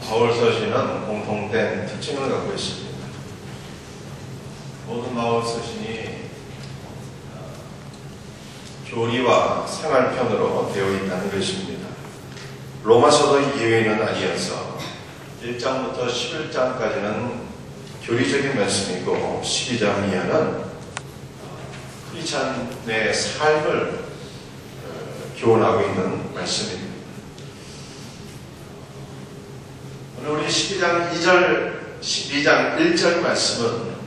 마을서신은 공통된 특징을 갖고 있습니다. 모든 마을서신이 교리와 생활편으로 되어 있다는 것입니다. 로마서도 이외에는 아니어서 1장부터 11장까지는 교리적인 말씀이고 12장 이하는 크리스찬의 삶을 교훈하고 있는 말씀입니다. 오늘 우리 12장 2절, 12장 1절 말씀은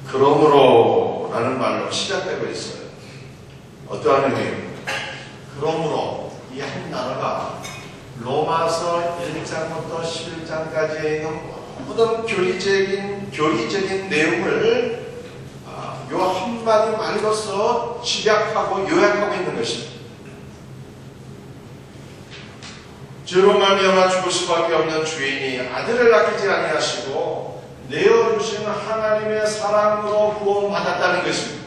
그러므로 라는 말로 시작되고 있어요. 어떠한 의미입니까? 그러므로 이 한 단어가 로마서 1장부터 11장까지에 있는 모든 교리적인 내용을 요 한마디 말로서 집약하고 요약하고 있는 것입니다. 죄로 말미암아 죽을 수밖에 없는 주인이 아들을 아끼지 아니하시고 내어주신 하나님의 사랑으로 구원받았다는 것입니다.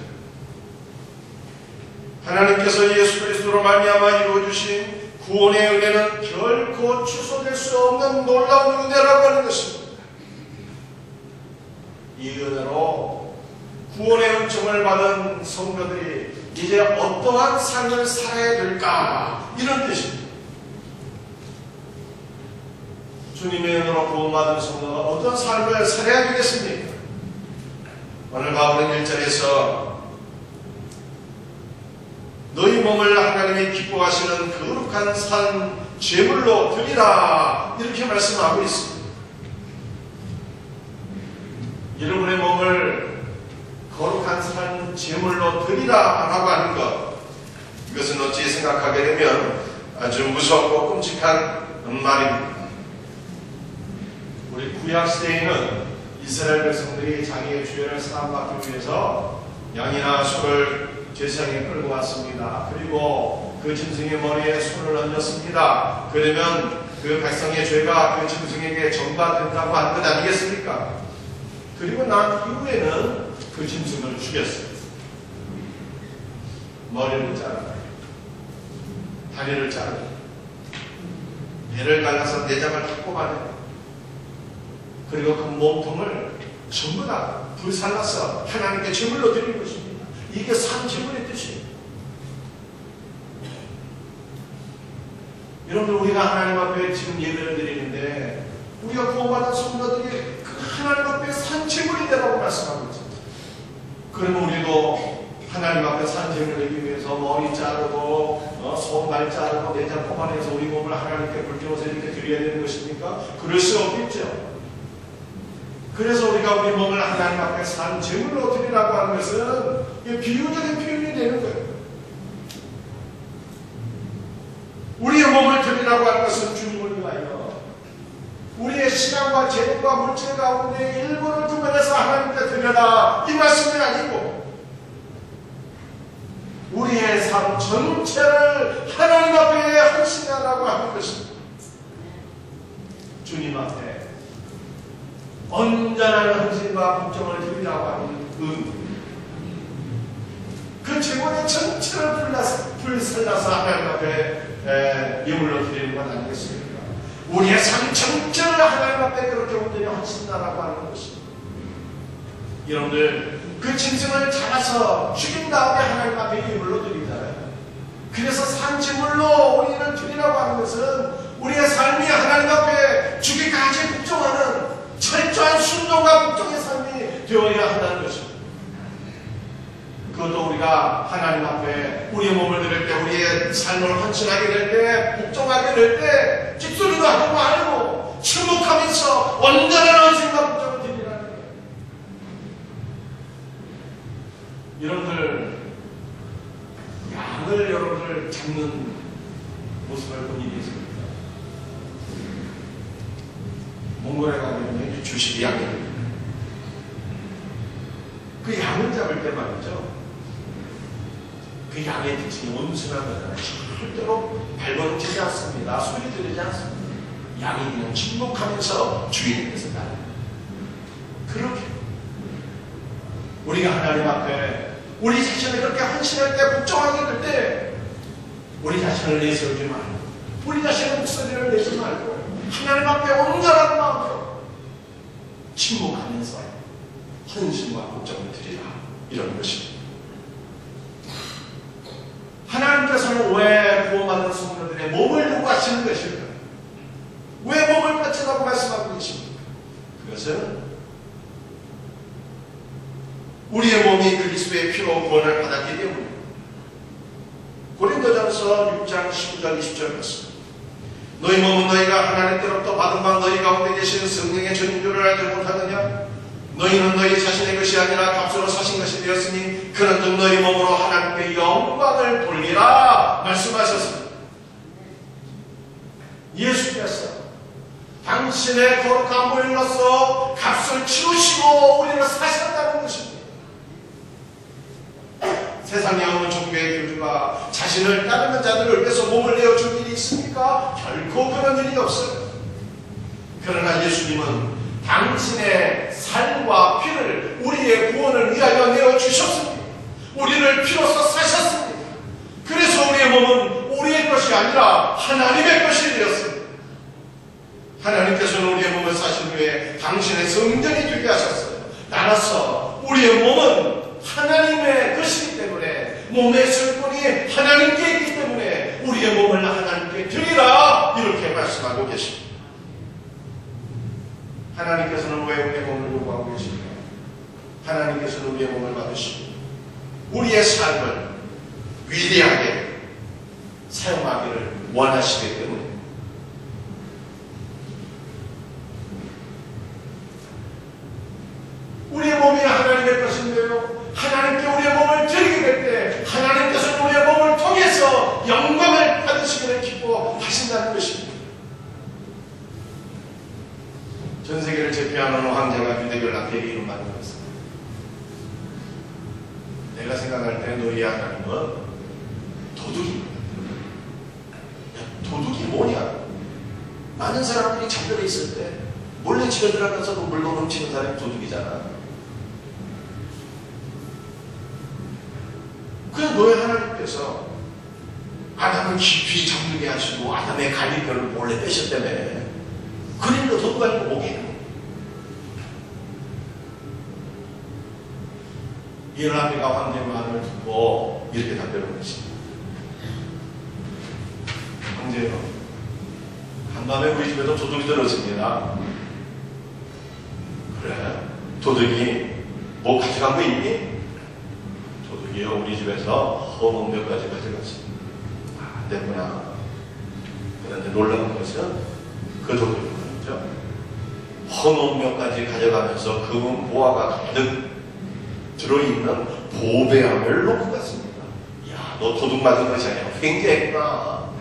하나님께서 예수 그리스도로 말미암아 이루어주신 구원의 은혜는 결코 취소될 수 없는 놀라운 은혜라고 하는 것입니다. 이 은혜로 구원의 은총을 받은 성도들이 이제 어떠한 삶을 살아야 될까? 이런 뜻입니다. 주님의 은혜로 구원받은 성도가 어떤 삶을 살아야 되겠습니까? 오늘 바울은 1절에서 너희 몸을 하나님이 기뻐하시는 거룩한 산 제물로 드리라 이렇게 말씀하고 있습니다. 여러분의 몸을 거룩한 산 제물로 드리라 라고 하는 것, 이것은 어찌 생각하게 되면 아주 무섭고 끔찍한 말입니다. 우리 구약시대에는 이스라엘 백성들이 자기의 죄를 사함받기 위해서 양이나 소를 제사장에 끌고 왔습니다. 그리고 그 짐승의 머리에 손을 얹었습니다. 그러면 그 백성의 죄가 그 짐승에게 전가된다고 한 것 아니겠습니까? 그리고 난 이후에는 그 짐승을 죽였어요. 머리를 자르고 다리를 자르고 배를 갈라서 내장을 다 뽑아내고 그리고 그 몸통을 전부 다 불살라서 하나님께 제물로 드리는 것입니다. 이게 산제물의 뜻이에요. 여러분들, 우리가 하나님 앞에 지금 예배를 드리는데 우리가 구원받은 성도들이 그 하나님 앞에 산제물이 되라고 말씀하고 있습니다. 그러면 우리도 하나님 앞에 산제물을 드리기 위해서 머리 자르고 손발 자르고 내장 뽑아내서 우리 몸을 하나님께 불태워서 이렇게 드려야 되는 것입니까? 그럴 수 없겠죠. 그래서 우리가 우리 몸을 하나님 앞에 산 제물로 드리라고 하는 것은 비유적인 표현이 되는 거예요. 우리의 몸을 드리라고 하는 것은 주님을 위하여 우리의 시간과 재능과 물질 가운데 일부를 구별해서 하나님께 드려라 이 말씀이 아니고 우리의 삶 전체를 하나님 앞에 헌신하라고 하는 것입니다. 주님 앞에 온전한 헌신과 걱정을 드리라고 하는 그 제물의 전체를 불살라서 하나님 앞에 예물로 드리는 건 아니겠습니까? 우리의 삶 전체를 하나님 앞에 그렇게 온전히 헌신하라고 하는 것입니다. 여러분들, 그 짐승을 잡아서 죽인 다음에 하나님 앞에 예물로 드리잖아요. 그래서 산제물로 우리를 드리라고 하는 것은 우리의 삶이 하나님 앞에 죽기까지 국정하는 철저한 순종과 국정의 삶이 되어야 한다는 것입니다. 그것도 우리가 하나님 앞에 우리의 몸을 드릴 때, 우리의 삶을 헌신하게 될 때, 복종하게 될 때 찍소리도 하고 안 하고 침묵하면서 온전한 헌신과 복종을 드리라는 거예요. 여러분들, 양을 여러분들 잡는 모습을 본 일이 있습니다. 몽골에 가면 주식이 양입니다. 그 양을 잡을 때 말이죠. 그 양의 특징이 온순한 거잖아요. 절대로 발버둥치지 않습니다. 소리 들리지 않습니다. 양이 그냥 침묵하면서 주인에게서 나요. 그렇게 우리가 하나님 앞에 우리 자신을 그렇게 헌신할 때, 복종하게 될 때 우리 자신을 내세우지 말고 우리 자신의 목소리를 내지 말고 하나님 앞에 온전한 마음 것은 우리의 몸이 그리스도의 피로 구원을 받았기 때문입니다. 고린도전서 6장 19절 20절 말씀. 너희 몸은 너희가 하나님 때로부터 받은 바 너희 가운데 계신 성령의 전인 줄을 알지 못하느냐? 너희는 너희 자신의 것이 아니라 값으로 사신 것이 되었으니 그런즉 너희 몸으로 하나님께 영광을 돌리라 말씀하셨습니다. 예수께서 당신의 거룩한 보혈로서 값을 치르시고 우리를 사셨다는 것입니다. 세상에 없는 종교의 교주가 자신을 따르는 자들을 위해서 몸을 내어줄 일이 있습니까? 결코 그런 일이 없어요. 그러나 예수님은 당신의 살과 피를 우리의 구원을 위하여 내어주셨습니다. 우리를 피로써 사셨습니다. 그래서 우리의 몸은 우리의 것이 아니라 하나님의 것이 되었습니다. 하나님께서는 우리의 몸을 사신 후에 당신의 성전이 되게 하셨어요. 따라서 우리의 몸은 하나님의 것이기 때문에, 몸의 성분이 하나님께 있기 때문에 우리의 몸을 하나님께 드리라 이렇게 말씀하고 계십니다. 하나님께서는 왜 우리의 몸을 요구하고 계십니까? 하나님께서는 우리의 몸을 받으시고 우리의 삶을 위대하게 사용하기를 원하시기 때문에 우리의 몸이 하나님의 것인데요, 하나님께 우리의 몸을 드리게 될 때 하나님께서는 우리의 몸을 통해서 영광을 받으시기를 기뻐하신다는 것입니다. 전 세계를 제패하는 황제가 유대교 락데리 이름 만든 것입니다. 내가 생각할 때 너희의 하나님은 도둑입니다. 도둑이 뭐냐? 많은 사람들이 잠들어 있을 때 몰래 집에 들어가서 물건 훔치는 사람이 도둑이잖아. 그냥 너의 하나님께서 아담을 깊이 잠들게 하시고 아담의 갈비뼈를 몰래 빼셨다며. 그림도 도둑 아니고 뭐겠노? 이라미가 황제의 말을 듣고 이렇게 답변을 했습니다. 황제요, 한밤에 우리 집에도 도둑이 들어왔습니다. 그래? 도둑이 뭐 가져간 거 있니? 도둑이요, 우리 집에서 헌옷 몇 가지 가져갔습니다. 아, 됐구나. 그런데 놀라운 것은 그 도둑이 말이죠, 헌옷 몇 가지 가져가면서 금은 보화가 가득 들어있는 보배함을 놓고 갔습니다. 야, 너 도둑 맞은 것이 아니라 횡재했구나.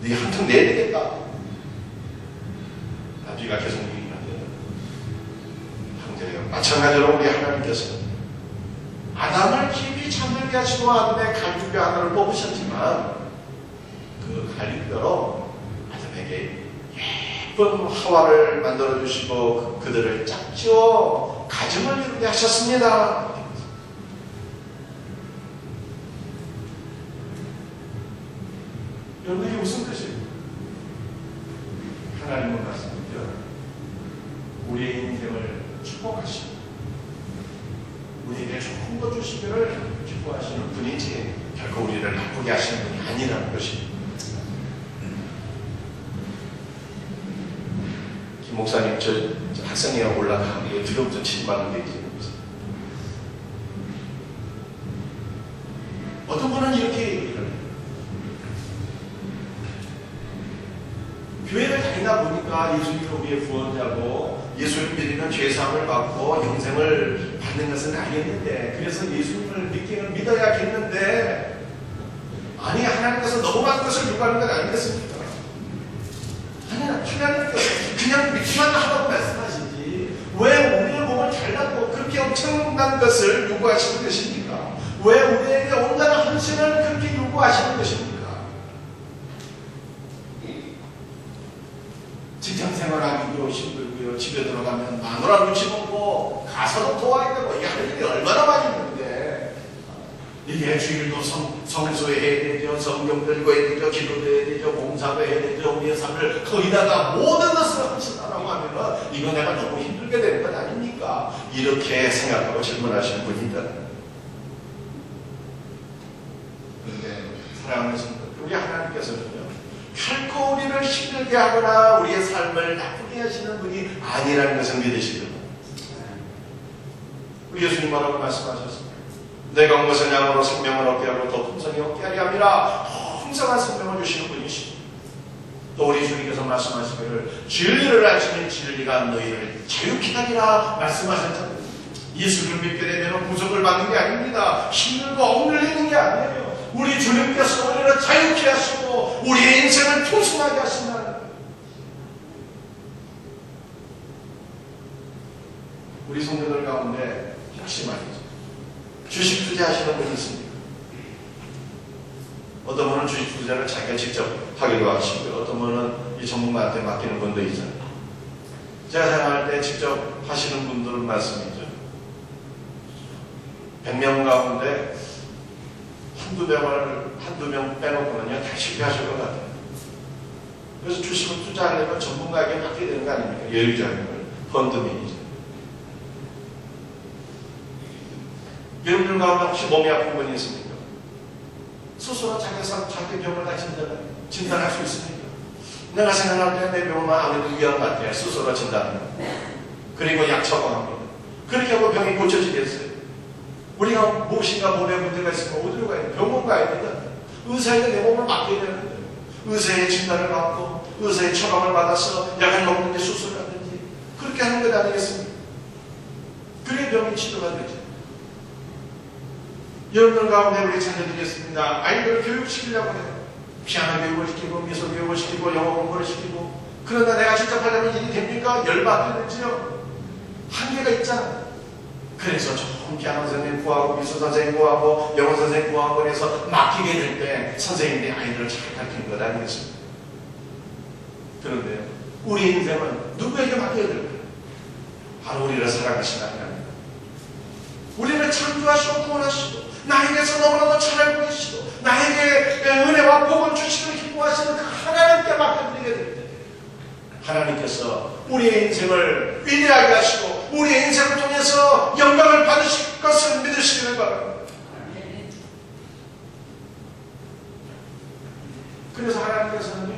네 한턱 내야 되겠다. 나중에 계속 얘기하는데, 황제요, 마찬가지로 우리 하나님께서 아담을 깊이 잠들게 하시고 아담의 갈비뼈 하나를 뽑으셨지만 그 갈비뼈로 아담에게 예쁜 하와를 만들어주시고 그들을 짝지어 가정을 이루게 하셨습니다. 여러분, 이게 무슨 뜻이에요? 하나님은 말씀이죠. 우리의 인생을 축복하시고 우리에게 좋은 것 주시기를 기뻐하시는 분이지 결코 우리를 나쁘게 하시는 분이 아니라는 것입니다. 김 목사님, 저 학생회가 올라가기에 두렵던 7만 원 내지. 어떤 분은 이렇게 얘기를 해요. 교회를 다니다 보니까 예수님이 우리의 구원자고 예수를 믿으면 죄사함을 받고 영생을 받는 것은 알겠는데, 그래서 예수님을 믿어야겠는데, 아니, 하나님께서 너무 많은 것을 요구하는 건 아니겠습니까? 아니, 하나님께서 그냥 믿기만 하라고 말씀하시지 왜 우리의 몸을 잘라고 그렇게 엄청난 것을 요구하시는 것입니까? 왜 우리에게 온전한 헌신을 그렇게 요구하시는 것입니까? 직장 생활하기도 힘들고요. 집에 들어가면 마누라 눈치 보고 가서도 도와야 되고 이게 할 일이 얼마나 많이 있는데, 이게 주일도 성소에 해야 되죠. 성경 들고 해야 되죠. 기도도 해야 되죠. 봉사도 해야 되죠. 우리의 삶을 거기다가 모든 것을 헌신하라고 하면 이거 내가 너무 힘들게 되는 것 아닙니까? 이렇게 생각하고 질문하시는 분이 있다. 그런데 사랑하는 성도, 우리 하나님께서는요, 결코 우리를 힘들게 하거나 우리의 삶을 나쁘게 하시는 분이 아니라는 것을 믿으시기 바랍니다. 우리 예수님 뭐라고 말씀하셨습니까? 내가 온 것은 양으로 생명을 얻게 하고 더 풍성히 얻게 하려 함이라. 풍성한 생명을 주시는 분이십니다. 또 우리 주님께서 말씀하시기를 진리를 알지니 진리가 너희를 자유케 하리라 말씀하셨잖아요. 예수를 믿게 되면 구속을 받는 게 아닙니다. 힘들고 억눌리는 게 아니에요. 우리 주님께서 우리를 자유케 하시고 우리의 인생을 풍성하게 하신다는 거예요. 우리 성도들 가운데 혹시 말이죠, 주식 투자하시는 분이 있습니까? 어떤 분은 주식 투자를 자기가 직접 하기도 하시고요. 어떤 분은 이 전문가한테 맡기는 분도 있잖아요. 제가 생각할 때 직접 하시는 분들은 말씀이죠. 100명 가운데 한두 명 빼놓고는요, 다 실패하실 것 같아요. 그래서 주식을 투자하려면 전문가에게 맡게 되는 거 아닙니까? 예의자님을, 펀드 매니저. 여러분들 가운데 혹시 몸이 아픈 분이 있습니까? 스스로 자기 병을 다 진단할 수 있습니까? 내가 생각할 때 내 병은 아무래도 위험 같아요. 스스로 진단합니다. 그리고 약 처방합니다. 그렇게 하고 병이 고쳐지겠어요? 우리가 무엇인가 몸에 문제가 있으면 어디로 가야 돼요? 병원 가야 된다. 의사에게 내 몸을 맡겨야 되는데 의사의 진단을 받고 의사의 처방을 받아서 약을 먹는지 수술을 하든지 그렇게 하는 것 아니겠습니까? 그래 병이 치료가 되죠. 여러분들 가운데 우리 자녀들이 있습니다. 아이들을 교육시키려고 해요. 피아노 교육을 시키고 미술 교육을 시키고 영어 공부를 시키고. 그러나 내가 직접 하려면 일이 됩니까? 열받겠지요. 한계가 있잖아요. 그래서 좋은 피아노 선생님 구하고 미술 선생님 구하고 영어 선생님 구하고 해서 맡기게 될 때 선생님들이 아이들을 잘 가르치는 것 아니겠습니까? 그런데 우리 인생은 누구에게 맡겨야 될까요? 바로 우리를 사랑하시는 하나님, 우리를 창조하시고 구원하시고 나에게서 너무나도 잘 알고 계시고 나에게 은혜와 복을 주시는 기뻐하시는 그 하나님께 맡겨드리게 될 때 하나님께서 우리의 인생을 위대하게 하시고 우리의 인생을 통해서 영광을 받으실 것을 믿으시기를 바랍니다. 그래서 하나님께서는요,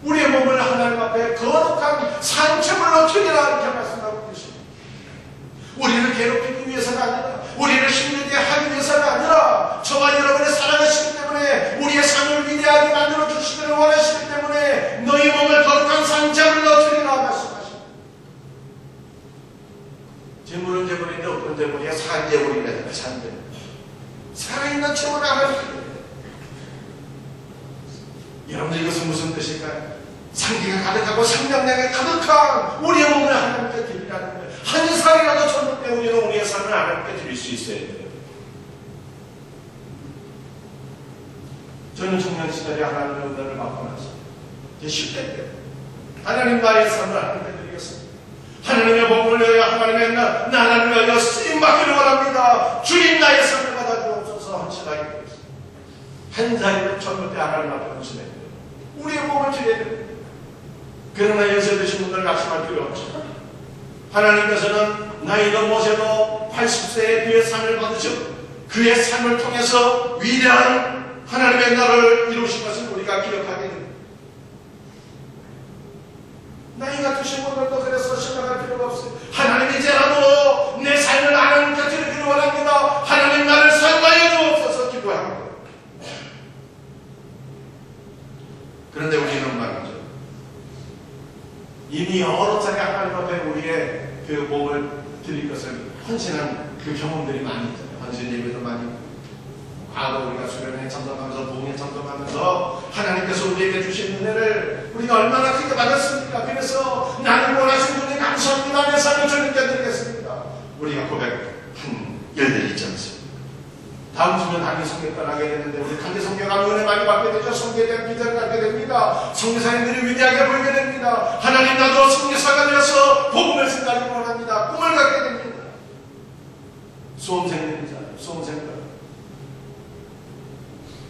우리의 몸을 하나님 앞에 거룩한 산채물로 드리라 이렇게 말씀하고 계십니다. 우리를 괴롭히기 위해서가 아니라 우리를 힘들게 하기 위해서가 아니라 저와 여러분을 사랑하시기 때문에 우리의 삶을 위대하게 만들어 주시기를 원하시기 때문에 너희 몸을 거룩한 산채물로 드리라 말씀하십니다. 재물은 재물인데 어떤 재물이야? 산재물이라든가 산재물. 살아있는 재물을 하나님 드립니다. 여러분들 이것은 무슨 뜻일까요? 상기가 가득하고 생명력이 가득한 우리의 몸을 하나님께 드리라는 거예요. 한 살이라도 젊을 때 우리는 우리의 삶을 하나님께 드릴 수 있어야 돼요. 저는 청년 시절에 하나님의 은혜를 받고 나서 제 10대 때 하나님 나의 삶을 하나님께 드리겠습니다. 하나님의 복을 위하여 하나님의 나라를 위하여 쓰임받기를 원합니다. 주님 나의 삶을 받아주옵소서 헌신하게 되겠습니다. 한 살이라도 젊을 때 하나님 앞에 헌신해요. 우리의 몸을 드려야 됩니다. 그러나 연세 드신 분들 낙심할 필요 없죠. 하나님께서는 나이도 못해도 80세에 그의 삶을 받으시고 그의 삶을 통해서 위대한 하나님의 나라를 이루신 것을 우리가 기억하게 됩니다. 나이가 드신 분들도 그래서 생각할 필요가 없어요. 하나님 이제라도 내 삶을 하나님께 드리기를 원합니다. 하나님 나를 사용하여 주옵소서 기도합니다. 그런데 우리는 말이죠, 이미 여러 차례 하나님 앞에 우리의 그 몸을 드릴 것을 헌신한 그 경험들이 많이 있잖아요. 헌신 예배도 많이 있고, 과거 우리가 수련회 참석하면서 부흥회 참석하면서 하나님께서 우리에게 주신 은혜를 우리가 얼마나 크게 받았습니까? 그래서 나를 원하신 분이 감사합니다. 내 삶을 주님께 드리겠습니다. 우리가 고백한 일들이 있지 않습니까? 다음 주면 단기 성경 떠나게 되는데 우리 단기 성경 가면 은혜 많이 받게 되죠. 성경에 대한 비전을 갖게 됩니다. 성교사님들이 위대하게 보이게 됩니다. 하나님 나도 성교사가 되어서 복음을 전하기 원합니다. 꿈을 갖게 됩니다. 수험생들이잖아요. 수험생들.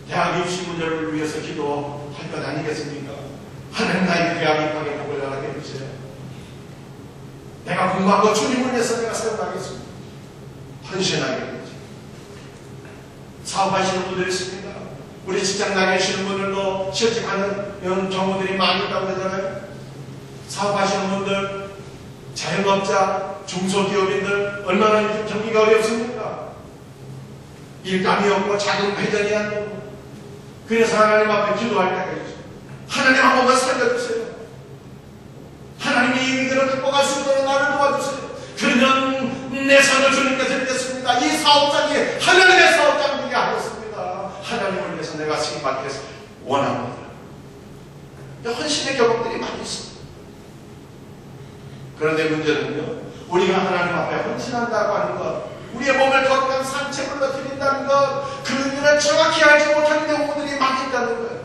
대학 입시 문제를 위해서 기도할 것 아니겠습니까? 하나님 나에게 대학 입학의 복을 허락해 주세요. 내가 공부한 거 주님을 위해서 내가 사용하겠습니다. 헌신하게 되죠. 사업하시는 분들이 있습니다. 우리 직장 다니시는 분들도 실직하는 경우들이 많이 있다고 그러잖아요. 사업하시는 분들, 자영업자, 중소기업인들 얼마나 요즘 경기가 어렵습니까? 일감이 없고 자금 회전이 안 되고. 그래서 하나님 앞에 기도할 때가 있죠. 하나님 한 번만 살려주세요. 하나님이 이 위기를 극복할 수 있도록 나를 도와주세요. 그러면 내 손을 주님께 드리겠습니다. 이 사업장이 하나님의 사업장 되게 하겠습니다. 하나님을 위해서 내가 쓰임받기 위해서 원합니다. 헌신의 경험들이 많이 있습니다. 그런데 문제는요, 우리가 하나님 앞에 헌신한다고 하는 것, 우리의 몸을 거룩한 산채물로 드린다는 것, 그 의미를 정확히 알지 못하는 경우들이 많이 있다는 거예요.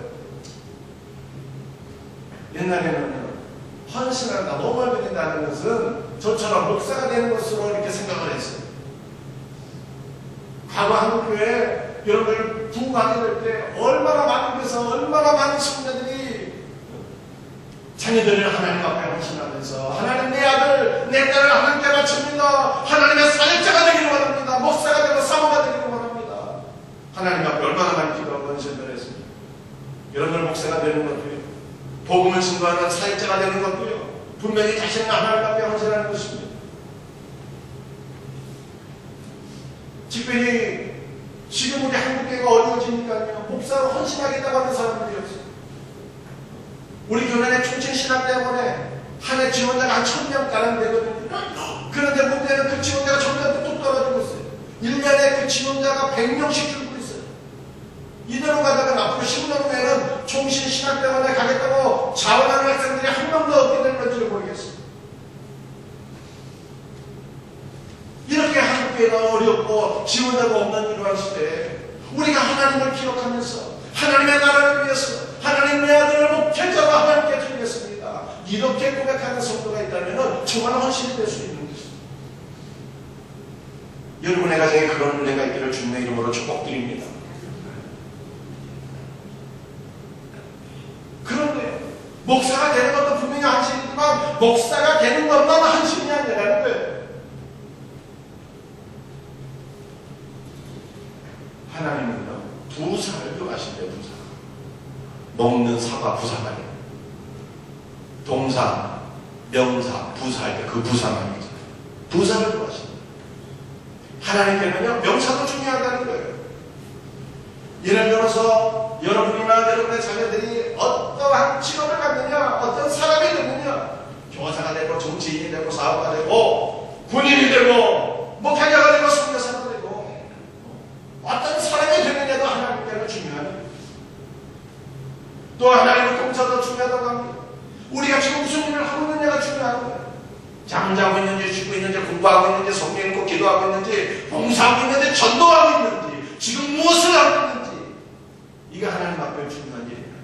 옛날에는 헌신한다, 몸을 드린다는 것은 저처럼 목사가 되는 것으로 이렇게 생각을 했어요. 과거 한국 교회에 여러분들 부흥하게 될 때 얼마나 많은 데서 얼마나 많은 청년들이 자녀들을 하나님 앞에 헌신하면서 하나님 내 아들, 내 딸을 하나님께 바칩니다. 하나님의 사역자가 되기를 원합니다. 목사가 되고 사모가 되기를 원합니다. 하나님 앞에 얼마나 많이 기도하고 헌신을 했습니다. 여러분들 목사가 되는 것도요, 복음을 증거하는 사역자가 되는 것도요, 분명히 자신을 하나님 앞에 헌신하는 것입니다. 특별히 지금 우리 한국교회가 어려워지니까요, 목사로 헌신하겠다고 하는 사람들이 없어요. 우리 교단의 총신신학대학원에 한 해 지원자가 한 1000명 가량 되거든요. 그런데 문제는 그 지원자가 점점 뚝 떨어지고 있어요. 1년에 그 지원자가 100명씩 줄고 있어요. 이대로 가다가 앞으로 10년 후에는 총신신학대학원에 가겠다고 자원하는 학생들이 한 명도 없게 될 건지를 모르겠어요. 이렇게 한국교회가 어렵고 지원자가 없는 이러한 시대에 우리가 하나님을 기억하면서 하나님의 나라를 위해서 하나님 내 아들을 목회자로 하나님께 드리겠습니다. 이렇게 고백하는 성도가 있다면 정말 헌신이 될 수 있는 것입니다. 여러분의 가정에 그런 은혜가 있기를 주님의 이름으로 축복드립니다. 그런데 목사가 되는 것도 분명히 헌신이지만 목사가 되는 것만 헌신이 아니라는 거예요. 하나님은요, 부사를 요하신대요. 부사. 먹는 사과 부사가 아니에요. 동사, 명사, 부사할 때 그 부사만 있잖아요. 부사를 요하신대요. 하나님께는요, 명사도 중요하다는 거예요. 예를 들어서 여러분이나 여러분의 자녀들이 어떠한 직업을 갖느냐, 어떤 사람이 되느냐, 교사가 되고 정치인이 되고 사업가 되고 군인이 되고 목회자가 되고 선교사가 되고 어떤 사람이 되느냐도 하나님께는 중요합니다. 또 하나님의 동사도 중요하다고 합니다. 우리가 지금 무슨 일을 하고 있느냐가 중요한 거예요. 잠자고 있는지, 쉬고 있는지, 공부하고 있는지, 성경 읽고 기도하고 있는지, 봉사하고 있는지, 전도하고 있는지, 지금 무엇을 하고 있는지, 이게 하나님 앞에 중요한 일입니다.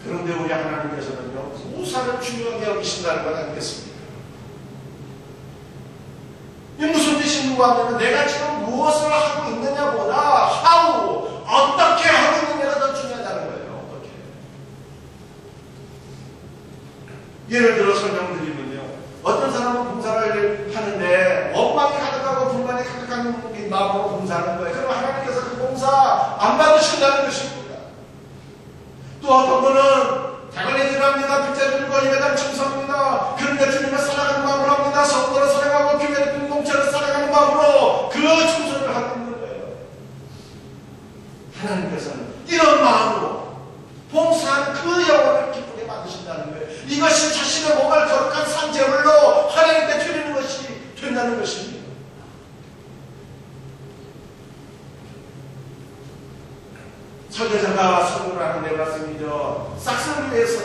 그런데 우리 하나님께서는요, 무사를 중요하게 여기신다는 것 아니겠습니까? 이 무슨 뜻인가 하면 내가 지금 무엇을 하고 있느냐보다 how, 어떻게 하고 있느냐가 더 중요하다는 거예요. 어떻게. 예를 들어 설명드리면요, 어떤 사람은 봉사를 하는데 원망이 가득하고 불만이 가득한 마음으로 봉사하는 거예요. 그럼 하나님께서 그 봉사 안 받으신다는 것입니다. 또 어떤 분은 자기네 들합니다. 빚자들과 예배당 청소합니다. 그런데 주님을 사랑하는 마음으로 합니다. 성도를 사랑하고 교회를 공동체를 사랑하는 마음으로 그 청소를 하고 있는 거예요. 하나님께서는 이런 마음으로 봉사한 그 영혼을 기쁘게 받으신다는 거예요. 이것이 자신의 몸을 거룩한 산제물로 하나님께 드리는 것이 된다는 것입니다. 설교자가 설교를 하는데 말씀이죠. 싹쓸이를 위해서,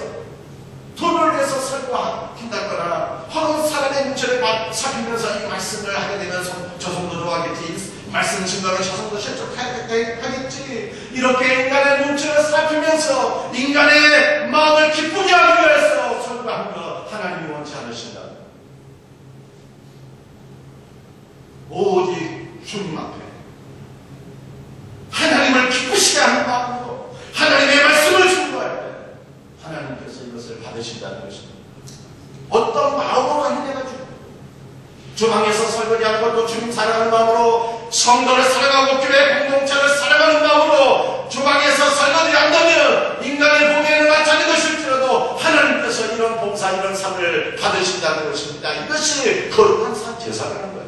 돈을 위해서 설교한다거나 혹은 사람의 눈치를 살피면서 이 말씀을 하게 되면 저 정도 좋아하겠지, 말씀 증거를 저 정도 실족하겠지, 이렇게 인간의 눈치를 살피면서 인간의 마음을 기쁘게 하기 위해서 설교하는 것 하나님이 원치 않으신다. 오직 주님 앞에 하나님을 기쁘시게 하는 마음으로 하나님의 말씀을 증거할 때 하나님께서 이것을 받으신다는 것입니다. 어떤 마음으로 하느냐가 중요해요. 주방에서 설거지하는 것도 주님 사랑하는 마음으로, 성도를 사랑하고 교회 공동체를 사랑하는 마음으로 주방에서 설거지한다면 인간의 보기에는 마찬가지 것일지라도 하나님께서 이런 봉사, 이런 상을 받으신다는 것입니다. 이것이 거룩한 제사라는 거예요.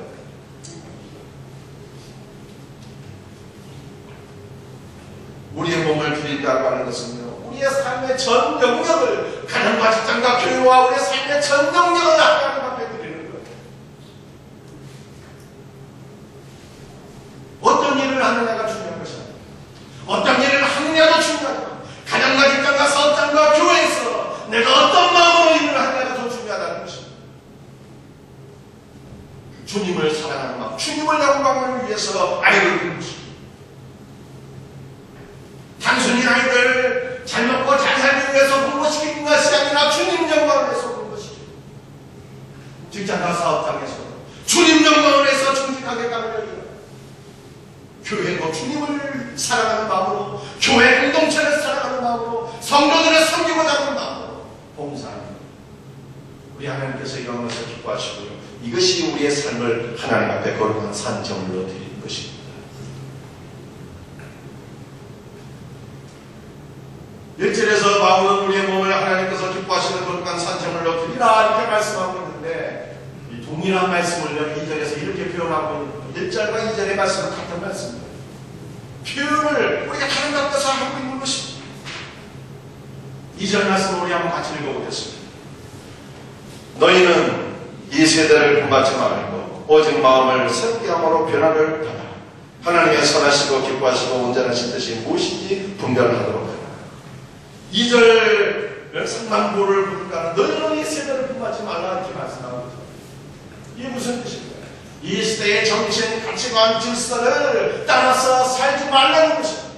우리의 몸을 드린다고 하는 것은요, 우리의 삶의 전 영역을, 가정과 직장과 교회와 우리의 삶의 전 영역을 하나님 앞에 드리는 거예요. 어떤 일을 하느냐가 중요한 것이 아니에요. 어떤 일을 하느냐도 중요하다. 가정과 직장과 사업장과 교회에서 내가 어떤 마음으로 일을 하느냐가 더 중요하다는 것입니다. 주님을 사랑하는 마음, 주님을 영광을 위해서 아이를 키우는 것입니다. 단순히 아이들 잘 먹고 잘 살기 위해서 공부시키는 것이 아니라 주님 영광을 위해서 공부시키고, 직장과 사업장에서 주님 영광을 위해서 정직하게 땀을 흘리고, 교회도 주님을 사랑하는 마음으로, 교회 공동체를 사랑하는 마음으로, 성도들을 섬기고자 하는 마음으로 봉사하는, 우리 하나님께서 이런 것을 기뻐하시고요, 이것이 우리의 삶을 하나님 앞에 거룩한 산제물로 드리는 것입니다. 1절에서 바울은 우리의 몸을 하나님께서 기뻐하시는 거룩한 산제물로 드리라 이렇게 말씀하고 있는데, 이 동일한 말씀을 2절에서 이렇게 표현하고 있는, 1절과 2절의 말씀은 같은 말씀입니다. 표현을 우리가 다른 각도에서 하고 있는 것입니다. 2절 말씀을 우리 한번 같이 읽어보겠습니다. 너희는 이 세대를 본받지 말고 오직 마음을 새롭게 함으로 변화를 받아 하나님의 선하시고 기뻐하시고 온전하신 뜻이 무엇인지 분별하도록 하라. 2절 상반부를 보니까 너희는 이 세대를 본받지 말라 이렇게 말씀하고 있죠. 이게 무슨 뜻입니까? 이 시대의 정신, 가치관, 질서를 따라서 살지 말라는 것입니다.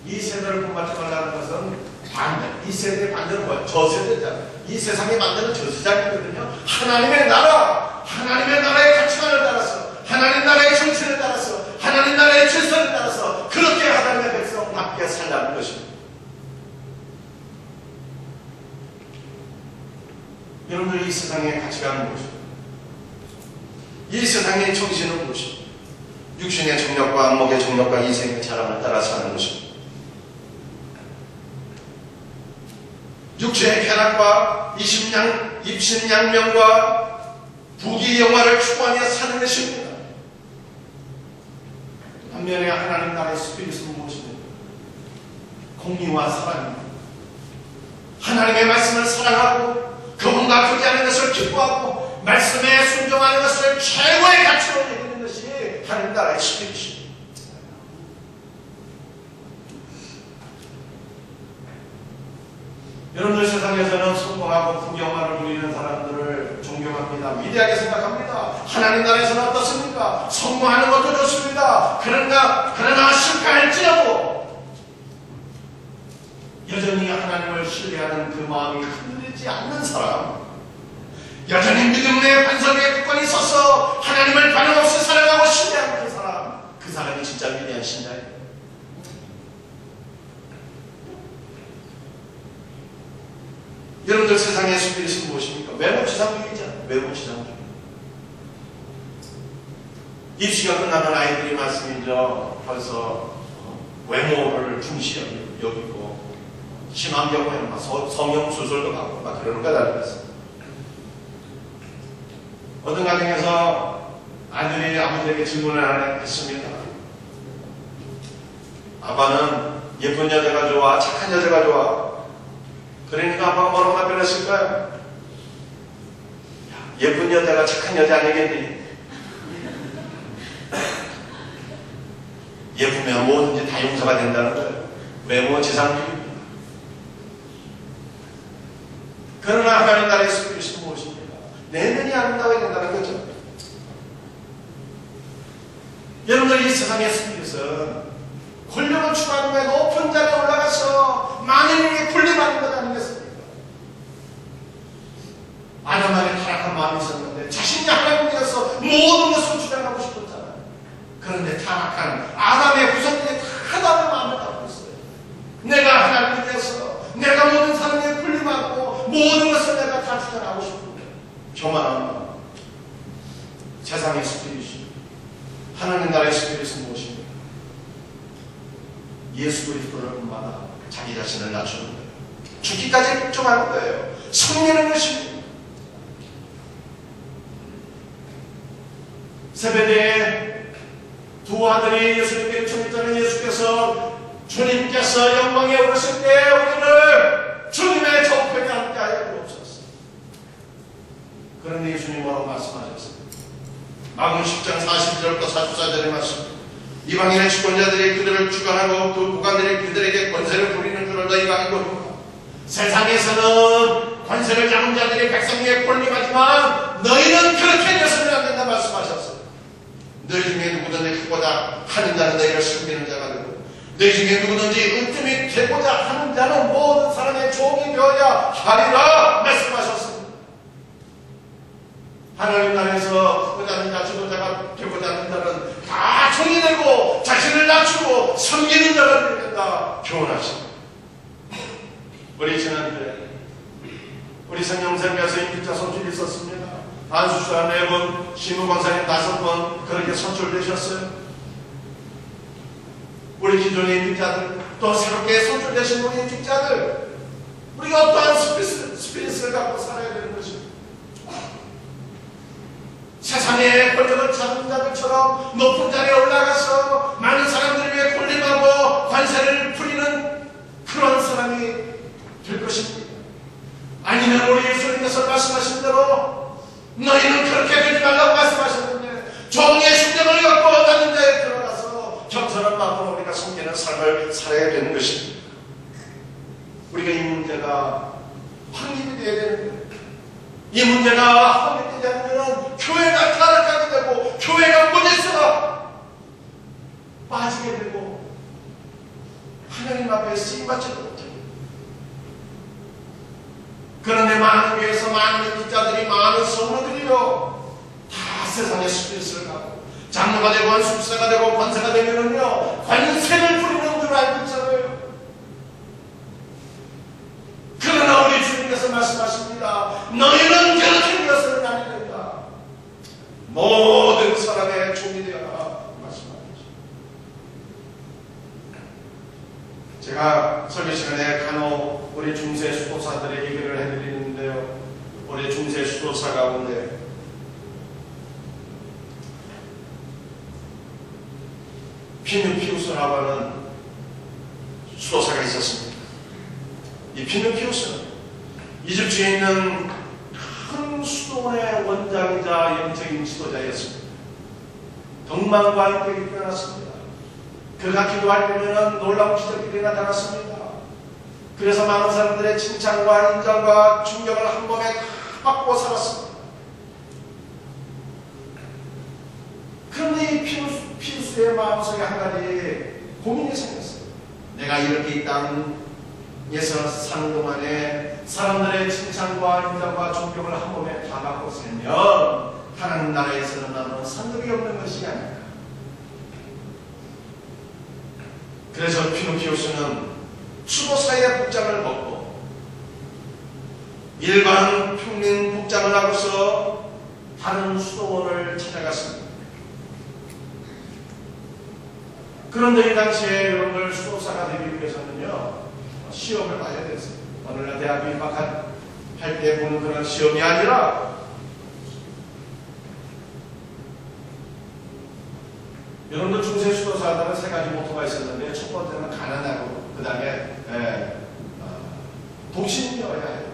이 세대를 본받지 말라는 것은 반대, 이 세대의 반대는 뭐야? 저 세대잖아요. 이 세상의 반대는 저 세상이거든요. 하나님의 나라, 하나님의 나라의 가치관을 따라서, 하나님 나라의 정신을 따라서, 하나님 나라의 질서를 따라서 그렇게 하나님의 백성답게 살라는 것입니다. 여러분들, 이 세상의 가치관은 무엇입니까? 이 세상의 정신은 무엇입니까? 육신의 정력과 안목의 정력과 이생의 자랑을 따라 사는 것입니다. 육체의 쾌락과 입신양명과 부귀영화를 추구하며 사는 것입니다. 반면에 하나님 나라의 스피릿은 무엇입니까? 공의와 사랑입니다. 하나님의 말씀을 사랑하고 그분과 교제하는 것을 기뻐하고 말씀에 순종하는 것을 최고의 가치로 여기는 것이 하나님 나라의 스피릿입니다. 여러분들, 세상에서는 성공하고 부귀영화를 누리는 사람들을 존경합니다. 위대하게 생각합니다. 하나님 나라에서는 어떻습니까? 성공하는 것도 좋습니다. 그러나 실패할지라도 여전히 하나님을 신뢰하는 그 마음이 흔들리지 않는 사람, 여전히 믿음 내 반석 위에 굳건히 서서 하나님을 변함없이 사랑하고 신뢰하는 그 사람이 진짜 위대한 신자예요. 여러분들, 세상의 스피릿은 무엇입니까? 외모지상주의잖아요. 외모지상주의. 입시가 끝나면 아이들이 말씀이죠. 벌써 외모를 중시 여기고 심한 경우에는 막 성형수술도 가고 막 그러는 거 알겠어요. 어떤 가정에서 아들이 아버지에게 질문을 하나 했습니다. 아빠는 예쁜 여자가 좋아, 착한 여자가 좋아? 그러니까 아빠가 뭐라고 답변했을까요? 예쁜 여자가 착한 여자 아니겠니? 예쁘면 뭐든지 다 용서가 된다는 거예요. 외모지상주의입니다. 그러나 하나님 나라의 스피릿은 무엇입니까? 내면이 아름다워야 된다는 거죠. 여러분들, 이 세상의 스피릿은 권력을 추구하는 거에 높은 자리에 올라가서 만인에게 군림하는 것 아니겠습니까? 아담에게 타락한 마음이 있었는데 자신이 하나님께서 모든 것을 주장하고 싶었잖아요. 그런데 타락한 아담의 후손들이 다 아담의 마음을 갖고 있어요. 내가 하나님을 위해서 내가 모든 사람에게 군림하고 모든 것을 내가 다 주장하고 싶은데 교만한 마음, 세상의 스피릿이 하나님 나라의 스피릿은 무엇입니까? 예수 그리스도를 본받아 자기 자신을 낮추는 거예요. 죽기까지 복종하는 거예요. 섬기는 것입니다. 세배대에 두 아들이 예수님께 초입자는 예수께서 주님께서 영광에 오르실 때 우리를 주님의 정편에 앉게 하여 주옵소서. 그런데 예수님 뭐라고 말씀하셨어요? 마가복음 10장 41절부터 44절의 말씀. 이방인의 주권자들이 그들을 주관하고 그 고관들이 그들에게 권세를 부리는 줄을 너희가 알고 있노라. 세상에서는 권세를 잡은 자들이 백성 위에 권리하지만 너희는 그렇게 되어서는 안 된다 말씀하셨어요. 너희 중에 누구든지 크고자 하는 자는 너희를 섬기는 자가 되고 너희 중에 누구든지 으뜸이 되고자 하는 자는 모든 사람의 종이 되어야 하리라 말씀하셨습니다. 하나님 나라에서 크고자 하는 자, 지도자가 되고자 하는 자는 다 종이 되고 자신을 낮추고 섬기는 자가 되어야 된다 교훈하십니다. 우리 지난주에 우리 성령샘에서 임직자 선출이 있었습니다. 안수수가 4번, 신우 권사님 5번 그렇게 선출되셨어요. 우리 기존의 임직자들, 또 새롭게 선출되신 우리 임직자들, 우리가 어떠한 스피릿을 갖고 살아야 되는 것입니다. 세상의 권력을 잡은 자들처럼 높은 자리에 올라가서 많은 사람들을 위해 군림하고 관세를 부리는 그런 사람이 될 것입니다. 아니면 우리 예수님께서 말씀하신 대로 너희는 그렇게 되지 말라고 말씀하셨는데 종의 심정을 갖고 나는 데에 들어가서 겸손한 마음으로 우리가 섬기는 삶을 살아야 되는 것입니다. 우리가 이 문제가 확립이 되어야 되는 거예요. 이 문제가 확립되지 않으면 교회가 타락하게 되고 교회가 무질서가 빠지게 되고 하나님 앞에 쓰임받지도 못해요. 그런데 많은 교회에서 많은 임직자들이 많은 성도들이요 다 세상의 스피릿을 갖고 장로가 되고 안수사가 되고 권사가 되면은요 관세를 부리는 줄 알고 있잖아요. 그러나 우리 주님께서 말씀하십니다. 너희는 그렇게 되어서는 안 된다. 모든 사람의 종이 되어라 말씀하십니다. 제가 설교 시간에 간혹 우리 중세 수도사들의 얘기를 해드리는데요. 우리 중세 수도사 가운데 피누피우스라고 하는 수도사가 있었습니다. 이 피누피우스는 이집트에 있는 큰 수도원의 원장이자 영적인 지도자였습니다. 덕망과 함께 일어났습니다. 그가 기도할 때면 놀라운 기적들이 나타났습니다. 그래서 많은 사람들의 칭찬과 인정과 충격을 한 번에 다 받고 살았습니다. 그런데 이 피우스의 마음속에 한 가지 고민이 생겼어요. 내가 이렇게 이 땅에서 사는 동안에 사람들의 칭찬과 인정과 존경을 한 번에 다 받고 살면 하나님 나라에서는 나는 상급이 없는 것이 아닐까. 그래서 피누피우스는 수도사의 복장을 벗고 일반 평민 복장을 하고서 다른 수도원을 찾아갔습니다. 그런데 이 당시에 여러분들 수도사가 되기 위해서는요 시험을 봐야 됐어요. 어느 날 대학교 입학할 때 보는 그런 시험이 아니라 여러분들 중세 수도사들은 3가지 모토가 있었는데 첫 번째는 가난하고 그 다음에 독신이어야 해요.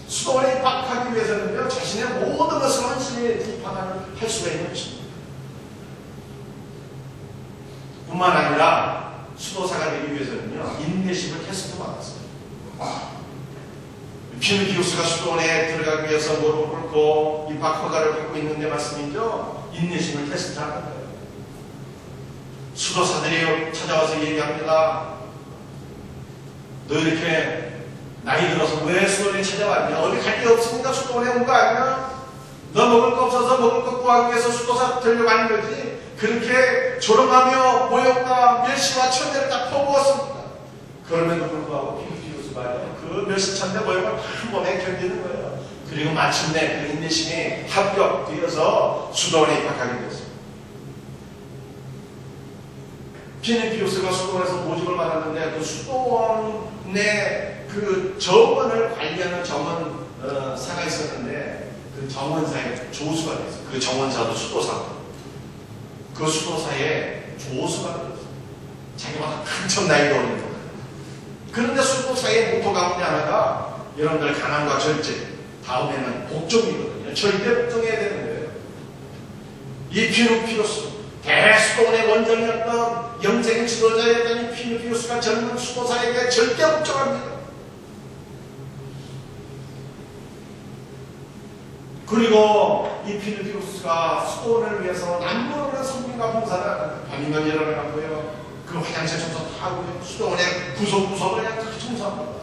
수도원에 입학하기 위해서는요 자신의 모든 것을 헌신해 입학을 할 수가 있는 것입니다. 뿐만 아니라 수도사가 되기 위해서는요 인내심을 테스트 받았어요. 피누피우스가 수도원에 들어가기 위해서 무릎을 꿇고 입학 허가를 받고 있는데 말씀이죠. 인내심을 테스트하는 거예요. 수도사들이 찾아와서 얘기합니다. 너 이렇게 나이 들어서 왜 수도원에 찾아왔냐? 어디 갈 데 없으니까 수도원에 온 거 아니야? 너 먹을 거 없어서 먹을 거 구하기 위해서 수도사 되려고 하는 거지? 그렇게 조롱하며 모욕과 멸시와 천대를 다 퍼부었습니다. 그럼에도 불구하고 피누피우스가 그 멸시 천대 모욕을 한 번에 견디는 거예요. 그리고 마침내 그 인내심이 합격되어서 수도원에 입학하게 되었습니다. 피니피우스가 수도원에서 모집을 받았는데 그 수도원의 그 정원을 관리하는 정원사가 있었는데 그 정원사에 조수가 됐어요. 그 정원사도 수도사. 그 수도사에 조수가 됐어요. 자기보다 한참 나이가 어린 거. 그런데 수도사의 목표 가운데 하나가 여러분들 가난과 절제, 다음에는 복종이거든요. 절대 복종해야 되는 거예요. 이 피누피우스, 대수도원의 원정이었던 영적인 지도자였던 이 피누피우스가 젊은 수도사에게 절대 복종합니다. 그리고 이 피누피우스가 수도원을 위해서 남부를 성민과 봉사를 하는 밤이면 일어나고요. 그 화장실 청소 다 하고요. 수도원의 구석구석을 다 청소합니다.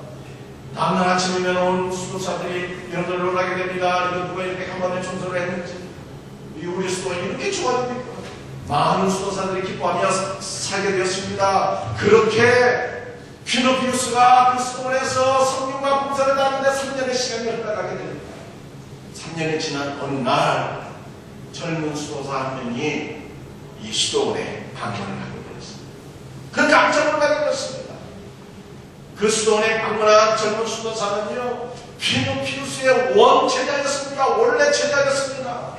다음날 아침이면 온 수도사들이 여러분들 놀라게 됩니다. 이거 누가 이렇게 한 번에 청소를 했는지. 이 우리 수도원이 이렇게 좋아집니까? 많은 수도사들이 기뻐하며 살게 되었습니다. 그렇게 피누피우스가 그 수도원에서 성민과 봉사를 하는데 3년의 시간이 흘러가게 됩니다. 3년이 지난 어느 날 젊은 수도사 한 명이 이 수도원에 방문을 하게 되었습니다. 그 깜짝 놀라게 되었습니다. 그 수도원에 방문한 젊은 수도사는요, 피누피우스의 원제자였습니다. 원래 제자였습니다.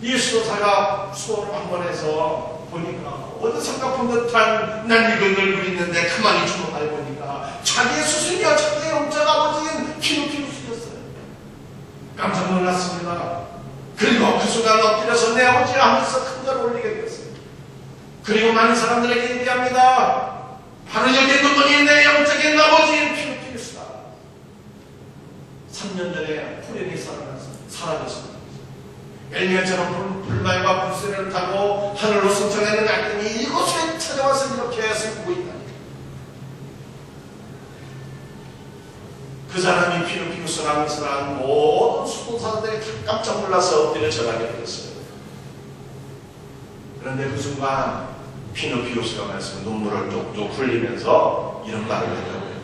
이 수도사가 수도원을 방문해서 보니까 어디선가 본 듯한 낯익은 얼굴이 있는데 가만히 주목하여 보니까 자기의 스승이요, 자기의 영적 아버지인 피누피우스였어요. 깜짝 놀랐습니다. 그리고 그 순간 엎드려서 내 아버지야 하면서 큰 걸 올리게 되었어요. 그리고 많은 사람들에게 얘기합니다. 바로 여기 있는 분이 내 영적인 아버지인 피누피우스다. 3년 전에 후련히 사라졌습니다. 엘리야처럼 불말과 불새를 타고 하늘로 승천하는 날더니 이곳에 찾아와서 이렇게 슬프고 있다. 그 사람이 피누피우스라는 것을 한 모든 수도사들이 깜짝 놀라서 엎드려 절하게 되었어요. 그런데 그 순간 피누피우스가 말씀 눈물을 뚝뚝 흘리면서 이런 말을 하더라고요.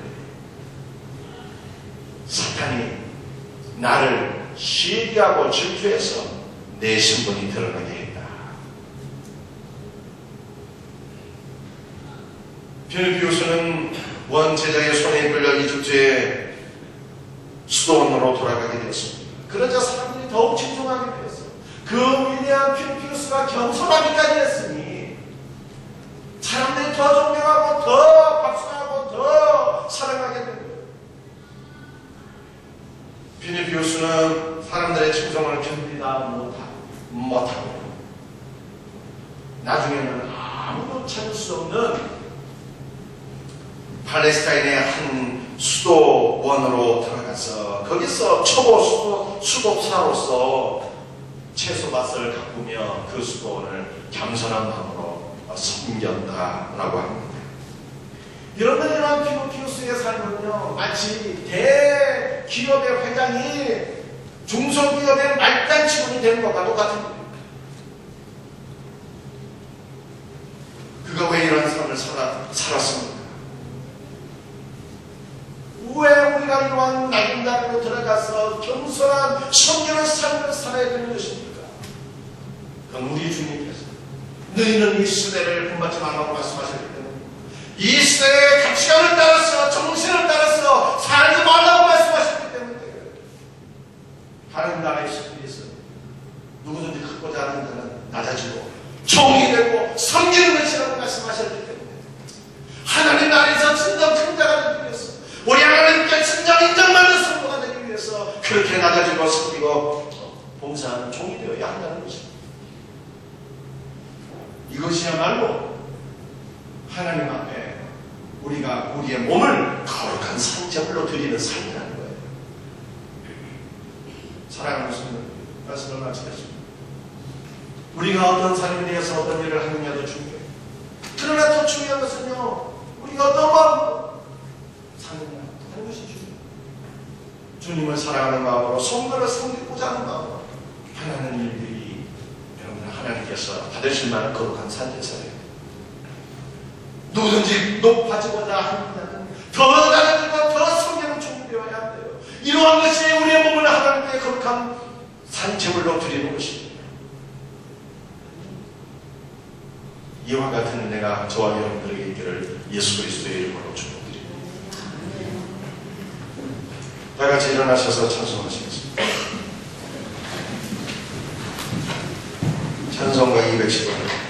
사탄이 나를 시기하고 질투해서 내 신분이 드러나게 했다. 피누피우스는 원제자의 손에 끌려 이집트의 수도원으로 돌아가게 되었습니다. 그러자 사람들이 더욱 집중하게 되었어요. 그 위대한 피누피우스가 겸손하기까지 했으니 사람들이 더 존경하고 더 박수하고 더 사랑하게 됩니다. 피누피우스는 사람들의 칭송을 견디다 못하고 나중에는 아무도 찾을 수 없는 팔레스타인의 한 수도원으로 들어가서 거기서 초보 수도사로서 채소밭을 가꾸며 그 수도원을 겸손한 마음으로 섬겼다라고 합니다. 여러분, 이런 피누피우스의 삶은요, 마치 대기업의 회장이 중소기업의 말단 직원이 되는 것과 똑같은 겁니다. 그가 왜 이런 삶을 살았습니까? 왜 우리가 이러한 낮은 자리로 들어가서 겸손한 섬기는 삶을 살아야 되는 것입니까? 그건 우리 주님께서 너희는 이 시대를 본받지 말라고 말씀하셨기 때문에 이 시대의 가치관을 따라서 정신을 따라서 살지 말라고 말씀하셨기 때문에 다른 나라의 시대에서 누구든지 크고자 하는 자는 낮아지고 종이 되고 섬기는 것이라고 말씀하셨기 때문에 하나님 나라에서 진정 큰 자가 되기 위해서 우리 하나님께 진정 인정받는 성도가 되기 위해서 그렇게 낮아지고 섬기고 봉사하는 종이 되어야 한다는 것입니다. 이것이야말로 하나님 앞에 우리가 우리의 몸을 거룩한 산제물로 드리는 삶이라는 거예요. 사랑하는 것은 말씀을 마치겠습니다. 우리가 어떤 삶에 대해서 어떤 일을 하느냐도 중요해요. 그러나 더 중요한 것은요, 우리가 어떤 마음으로 사느냐 하는 것이 중요해요. 주님을 사랑하는 마음으로 성도를 섬기고자 하는 마음으로 하나는 일들이 여러분 하나님께서 받으실 만한 거룩한 산제사예요. 누구든지 높아지고자 하는 자는 더 낮아지고 더 섬기는 종이 되어야 중요한 것이 우리의 몸을 하나님께 거룩한 산채물로 드리는 것입니다. 이와 같은 은혜가 저와 여러분들에게 있기를 예수 그리스도의 이름으로 축복드립니다. 다 같이 일어나셔서 찬송하시겠습니다. 찬송가 210번.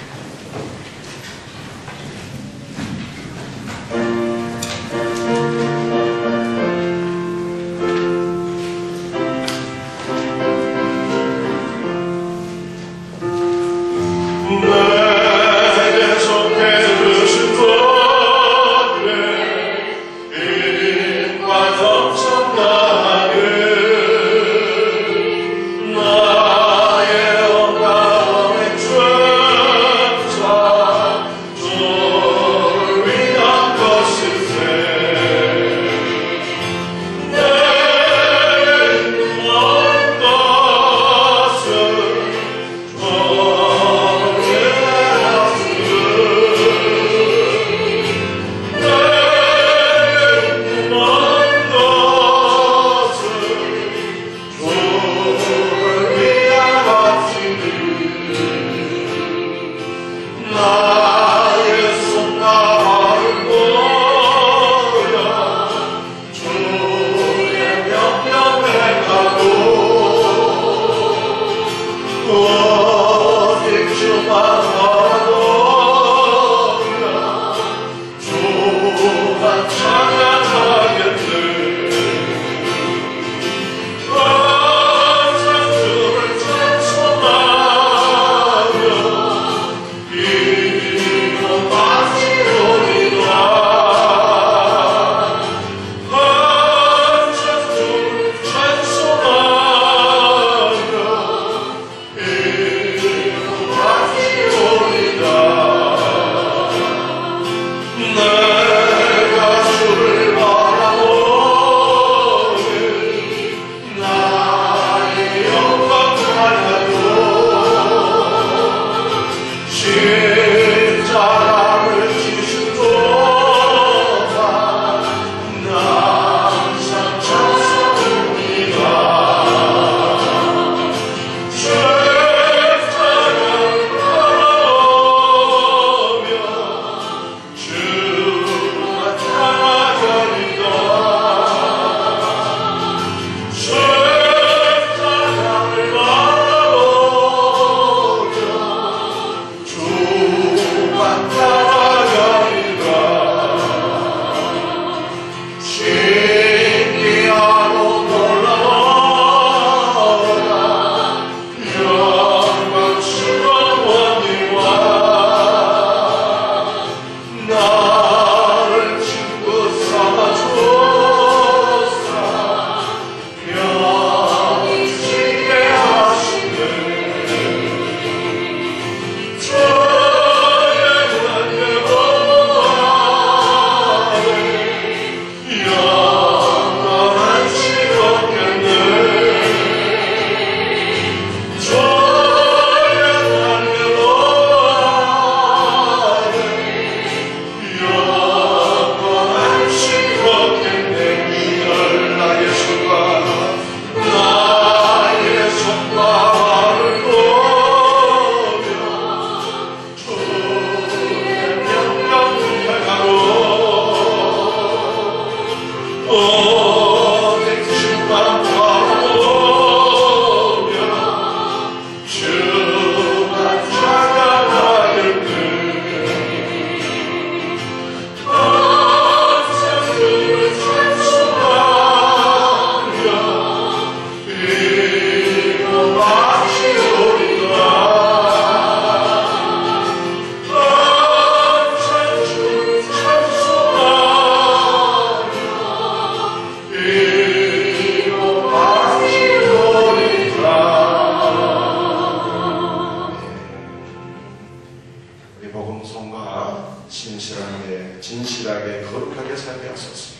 진실하게 거룩하게 살게 하소서.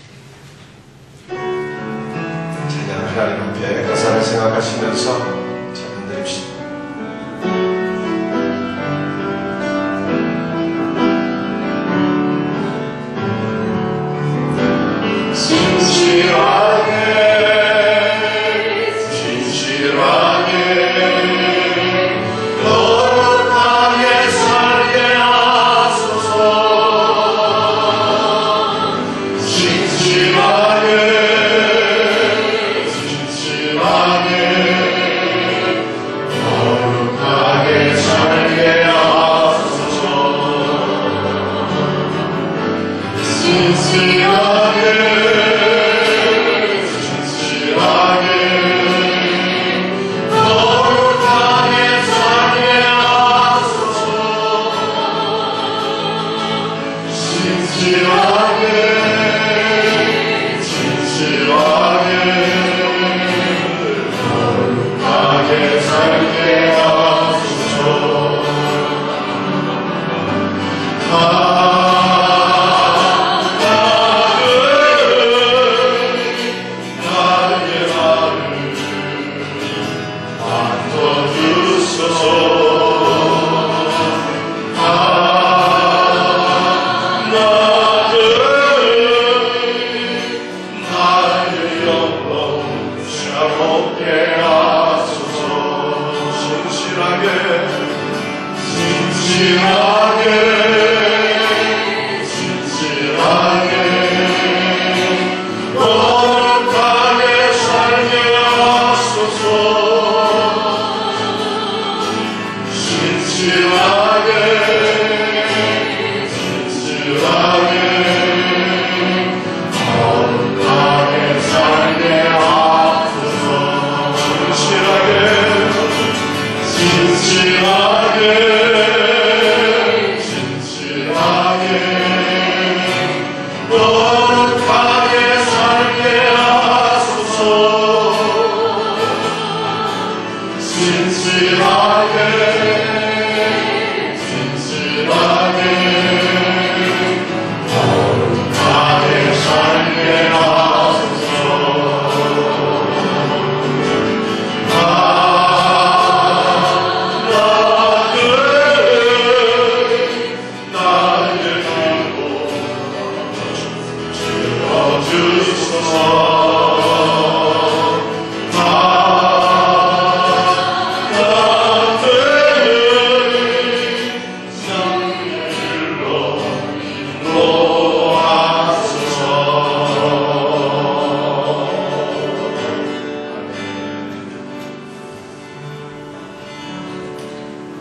찬양 하나님 앞에 가사를 생각하시면서 찬양 드립시다. 진실하게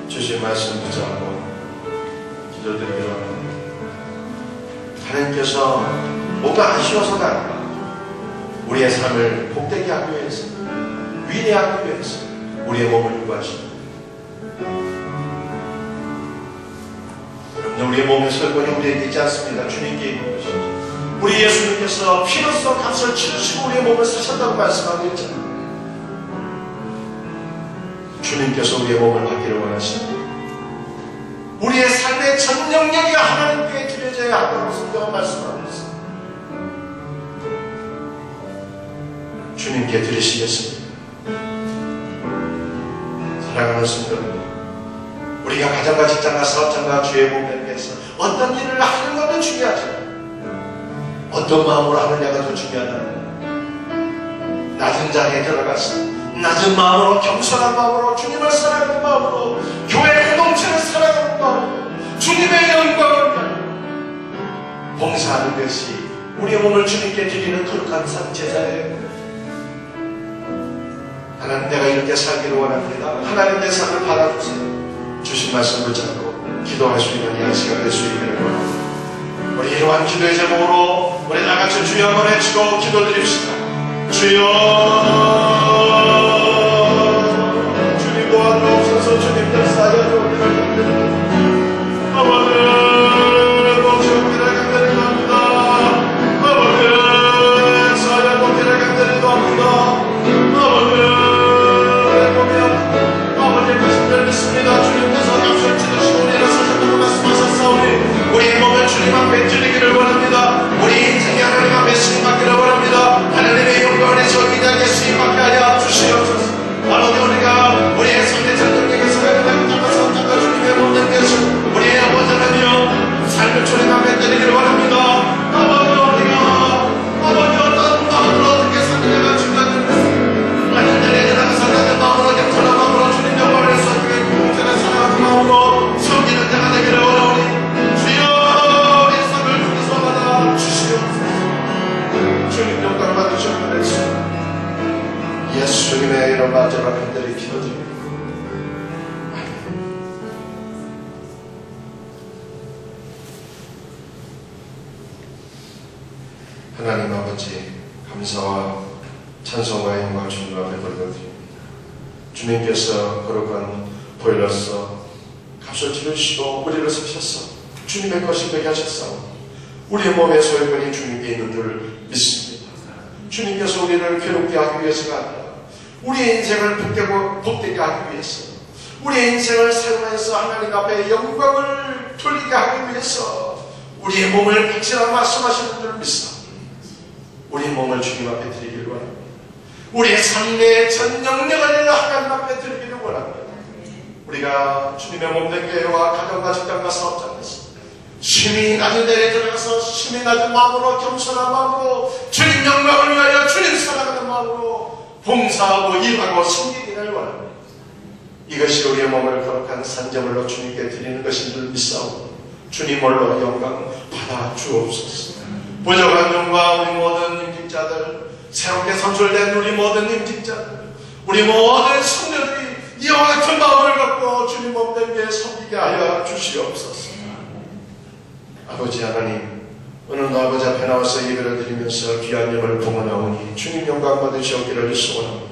주신 말씀 붙잡고 기도드리기로 합니다. 하나님께서 뭔가 아쉬워서가 아니라 우리의 삶을 복되게 하기 위해서, 위대하기 위해서 우리의 몸을 유구하십니다. 여러분, 우리의 몸의 설권이 우리에게 있지 않습니다. 주님께 있는 것이죠. 우리 예수님께서 피로써 값을 치르시고 우리의 몸을 사셨다고 말씀하고 있잖아요. 주님께서 우리의 몸을 받기를 원하십니다. 우리의 삶의 전 영역이 하나님께 드려져야 한다고 성경은 말씀하고 있습니다. 주님께 드리시겠습니다. 사랑하는 성도들, 우리가 가정과 직장과 사업장과 주의 몸을 위해서 어떤 일을 하는 것도 중요하죠. 어떤 마음으로 하느냐가 더 중요하다. 낮은 자리에 들어가서 낮은 마음으로, 겸손한 마음으로, 주님을 사랑하는 마음으로, 교회 공동체를 사랑하는 마음으로, 주님의 영광을 위하여 봉사하는 것이 우리의 몸을 주님께 드리는 거룩한 산 제사예요. 하나님, 내가 이렇게 살기를 원합니다. 하나님, 내 삶을 받아주세요. 주신 말씀 붙잡고 기도할 수 있는 이 시간 될 수 있기를 원합니다. 우리 이러한 기도의 제목으로 우리 다같이 주여 한번 외치고 기도드립시다. 주여, 주님 도와주옵소서. 주님 역사하여 주옵소서. 아버지, 목숨기를 감사드립니다. 아버지, 사야 목기를 감사드립니다. 아버지의 말씀을 믿습니다. 주님께서 값을 치르시고 우리를 사셨다고 말씀하셨사오니 우리의 몸을 주님 앞에 드리기를 원합니다. 우리 인생이 하나님 앞에 쓰임받기를 원합니다. 하나님의 영광을 저기자게 쓰임받게 하여 주시옵소서. 아버지, 우리가 우리의 삶의 전통에게 살아가는 땅과 사업장과 주님의 모든 것을 우리의 아버지 하나님 삶을 주님 앞에 드리기를 원합니다. 아버지, 우리가 아버지 어떤 마음으로 어떻게 사느냐가 중요한데 하나님의 나라가 살아가는 마음으로, 겸손한 마음으로 주님 영광을 위해서 공동체를 살아가는 마음으로 섬기는 자가 되기를 원하오니 주여, 우리 삶을 주께서 받아 주시옵소서. 주님 영광을 받으시옵소서. 예수님의 이름 마지막 간절히 기도드립니다. 하나님 아버지, 감사와 찬송과 영광 주님 앞에 돌려드립니다. 주님께서 거룩한 보혈로서 값을 치르시고 우리를 사셔서 주님의 것이 되게 하셨사오니 우리의 몸의 소유권이 주님께 있는 줄 믿습니다. 주님께서 우리를 괴롭게 하기 위해서가 아니라 우리의 인생을 복되게 하기 위해서, 우리의 인생을 사용해서 하나님 앞에 영광을 돌리게 하기 위해서 우리의 몸을 바치라 말씀하시는 줄 믿습니다. 우리의 몸을 주님 앞에 드리기를 원합니다. 우리의 삶의 전 영역을 하나님 앞에 드리기를 원합니다. 우리가 주님의 몸된 교회와 가정과 직장과 사업장에서 심히 낮은 데에 들어가서 심히 낮은 마음으로, 겸손한 마음으로 주님 영광을 위하여 주님 사랑하는 마음으로 봉사하고 일하고 섬기기를 원합니다. 이것이 우리의 몸을 거룩한 산제물로 주님께 드리는 것인 줄 믿사오니 주님 홀로 영광 받아 주옵소서. 부족한 영과 우리 모든 임직자들, 새롭게 선출된 우리 모든 임직자들, 우리 모든 성도들이 이와 같은 마음을 갖고 주님 몸된 게 섬기게 하여 주시옵소서. 아버지 하나님, 오늘도 아버지 앞에 나와서 예배를 드리면서 귀한 영을 봉헌하오니 주님 영광 받으시옵기를 소원합니다.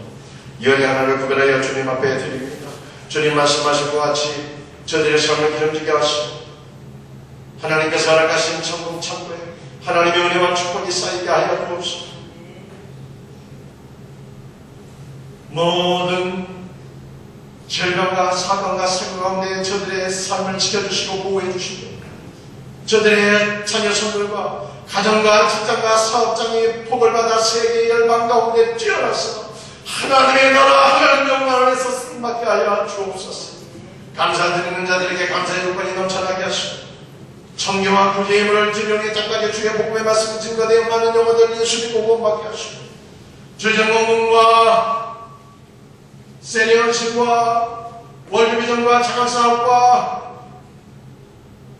열의 하나를 구별하여 주님 앞에 드립니다. 주님 말씀하신 것 같이 저들의 삶을 기름지게 하시고 하나님께서 허락하신 천국 창고에 하나님의 은혜와 축복이 쌓이게 하여 주옵소서. 모든 질병과 사건과 생각 가운데 저들의 삶을 지켜주시고 보호해 주시고 저들의 자녀 손들과 가정과 직장과 사업장이 복을 받아 세계의 열방 가운데 뛰어나서 하나님의 나라 하나님 영광을 위해서 쓰임받게 하여 주옵소서. 감사드리는 자들에게 감사의 조건이 넘쳐나게 하시고 청교와 구제의 힘을 지령의 장각의 주의 복음의 말씀이 증거되어 많은 영혼들 예수 믿고 구원받게 하시고 주정공문과 세리언식과 월드비전과 장학사업과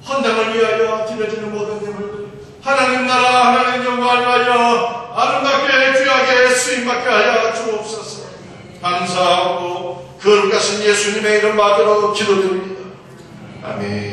헌당을 위하여 드려지는 모든 예물들 하나님 나라 하나님 영광을 위하여 아름답게 귀하게 쓰임받게 하여 주옵소서. 감사하고 거룩하신 예수님의 이름 받들어 기도드립니다. 아멘.